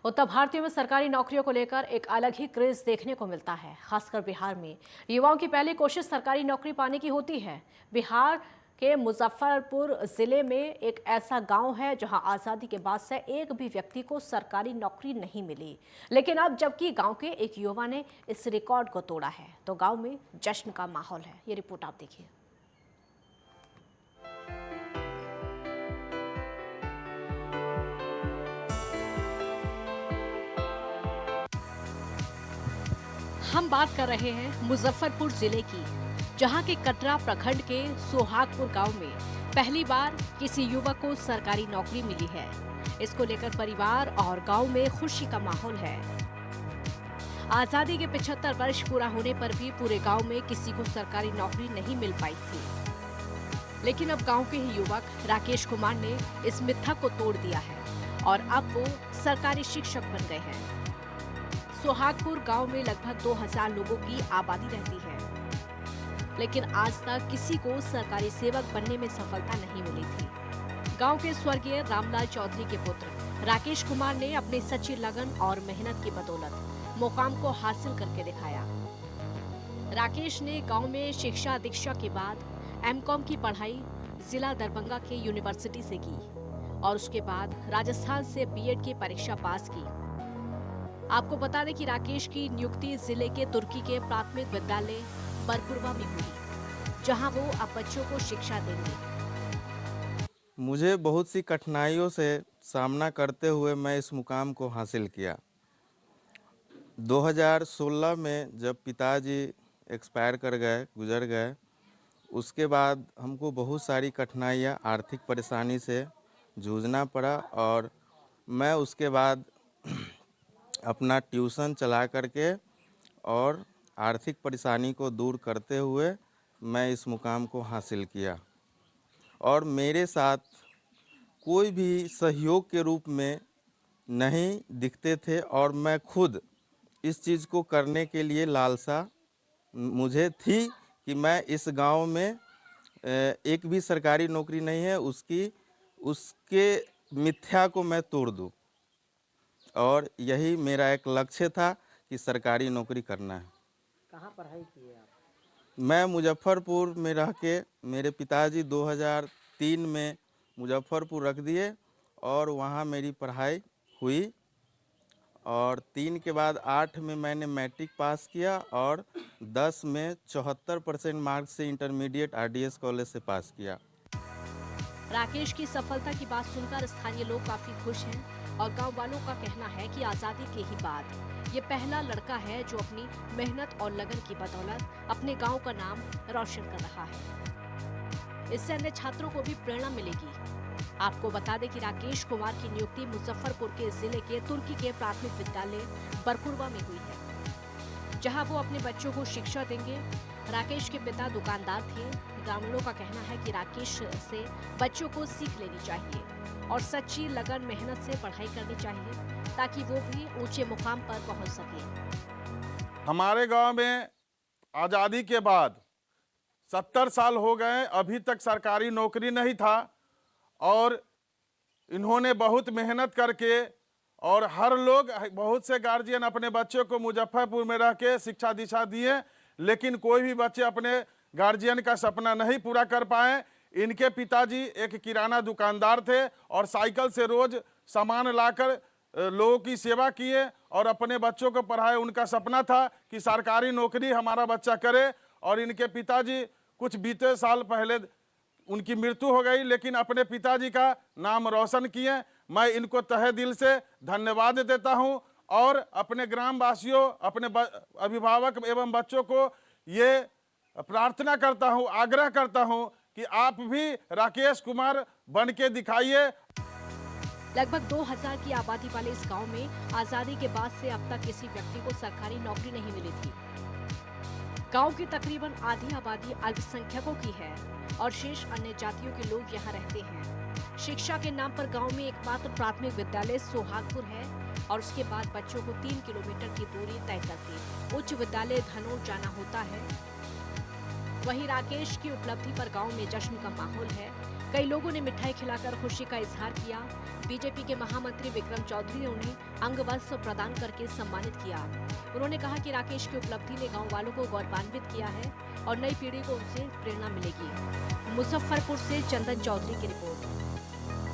उत्तर भारतीयों में सरकारी नौकरियों को लेकर एक अलग ही क्रेज देखने को मिलता है। खासकर बिहार में युवाओं की पहली कोशिश सरकारी नौकरी पाने की होती है। बिहार के मुजफ्फरपुर जिले में एक ऐसा गांव है जहां आजादी के बाद से एक भी व्यक्ति को सरकारी नौकरी नहीं मिली। लेकिन अब जबकि गांव के एक युवा ने इस रिकॉर्ड को तोड़ा है तो गांव में जश्न का माहौल है। ये रिपोर्ट आप देखिए। हम बात कर रहे हैं मुजफ्फरपुर जिले की, जहां के कटरा प्रखंड के सोहागपुर गांव में पहली बार किसी युवक को सरकारी नौकरी मिली है। इसको लेकर परिवार और गांव में खुशी का माहौल है। आजादी के 75 वर्ष पूरा होने पर भी पूरे गांव में किसी को सरकारी नौकरी नहीं मिल पाई थी। लेकिन अब गांव के ही युवक राकेश कुमार ने इस मिथ्या को तोड़ दिया है और अब वो सरकारी शिक्षक बन गए हैं। सोहागपुर गांव में लगभग 2000 लोगों की आबादी रहती है, लेकिन आज तक किसी को सरकारी सेवक बनने में सफलता नहीं मिली थी। गांव के स्वर्गीय रामलाल चौधरी के पुत्र राकेश कुमार ने अपनी सच्ची लगन और मेहनत की बदौलत मुकाम को हासिल करके दिखाया। राकेश ने गांव में शिक्षा दीक्षा के बाद एमकॉम की पढ़ाई जिला दरभंगा के यूनिवर्सिटी से की और उसके बाद राजस्थान से बीएड की परीक्षा पास की। आपको बता दें कि राकेश की नियुक्ति जिले के तुर्की के प्राथमिक विद्यालय बरकुरवा में हुई, जहां वो अब बच्चों को शिक्षा देंगे। मुझे बहुत सी कठिनाइयों से सामना करते हुए मैं इस मुकाम को हासिल किया। 2016 में जब पिताजी एक्सपायर कर गए, गुजर गए, उसके बाद हमको बहुत सारी कठिनाइयाँ, आर्थिक परेशानी से जूझना पड़ा और मैं उसके बाद अपना ट्यूशन चला करके और आर्थिक परेशानी को दूर करते हुए मैं इस मुकाम को हासिल किया। और मेरे साथ कोई भी सहयोग के रूप में नहीं दिखते थे और मैं खुद इस चीज़ को करने के लिए लालसा मुझे थी कि मैं इस गांव में एक भी सरकारी नौकरी नहीं है उसके मिथ्या को मैं तोड़ दूं। और यही मेरा एक लक्ष्य था कि सरकारी नौकरी करना है। कहाँ पढ़ाई की है आप? मैं मुजफ्फरपुर में रह के, मेरे पिताजी 2003 में मुजफ्फरपुर रख दिए और वहाँ मेरी पढ़ाई हुई और 3 के बाद 8 में मैंने मैट्रिक पास किया और 10 में 74% मार्क्स से इंटरमीडिएट आरडीएस कॉलेज से पास किया। राकेश की सफलता की बात सुनकर स्थानीय लोग काफी खुश हैं और गांव वालों का कहना है कि आजादी के ही बाद ये पहला लड़का है जो अपनी मेहनत और लगन की बदौलत अपने गांव का नाम रोशन कर रहा है। इससे अन्य छात्रों को भी प्रेरणा मिलेगी। आपको बता दें कि राकेश कुमार की नियुक्ति मुजफ्फरपुर के जिले के तुर्की के प्राथमिक विद्यालय बरकुरवा में हुई है, जहां वो अपने बच्चों को शिक्षा देंगे। राकेश के पिता दुकानदार थे। ग्रामीणों का कहना है कि राकेश से बच्चों को सीख लेनी चाहिए और सच्ची लगन मेहनत से पढ़ाई करनी चाहिए ताकि वो भी ऊंचे मुकाम पर पहुंच सके। हमारे गांव में आज़ादी के बाद 70 साल हो गए, अभी तक सरकारी नौकरी नहीं था और इन्होंने बहुत मेहनत करके और हर लोग, बहुत से गार्जियन अपने बच्चों को मुजफ्फरपुर में रह के शिक्षा दीक्षा दिए, लेकिन कोई भी बच्चे अपने गार्जियन का सपना नहीं पूरा कर पाए। इनके पिताजी एक किराना दुकानदार थे और साइकिल से रोज सामान लाकर लोगों की सेवा किए और अपने बच्चों को पढ़ाए। उनका सपना था कि सरकारी नौकरी हमारा बच्चा करे और इनके पिताजी कुछ बीते साल पहले उनकी मृत्यु हो गई, लेकिन अपने पिताजी का नाम रोशन किए। मैं इनको तहे दिल से धन्यवाद देता हूं और अपने ग्राम वासियों, अपने अभिभावक एवं बच्चों को ये प्रार्थना करता हूं, आग्रह करता हूं कि आप भी राकेश कुमार बन के दिखाइए। लगभग 2000 की आबादी वाले इस गांव में आजादी के बाद से अब तक किसी व्यक्ति को सरकारी नौकरी नहीं मिली थी। गांव की तकरीबन आधी आबादी अल्पसंख्यकों की है और शेष अन्य जातियों के लोग यहाँ रहते हैं। शिक्षा के नाम पर गांव में एकमात्र प्राथमिक विद्यालय सोहागपुर है और उसके बाद बच्चों को 3 किलोमीटर की दूरी तय करके उच्च विद्यालय धनोर जाना होता है। वहीं राकेश की उपलब्धि पर गांव में जश्न का माहौल है। कई लोगों ने मिठाई खिलाकर खुशी का इजहार किया। बीजेपी के महामंत्री विक्रम चौधरी ने उन्हें अंग वस्त्र प्रदान करके सम्मानित किया। उन्होंने कहा कि राकेश की उपलब्धि ने गांव वालों को गौरवान्वित किया है और नई पीढ़ी को उनसे प्रेरणा मिलेगी। मुजफ्फरपुर से चंदन चौधरी की रिपोर्ट।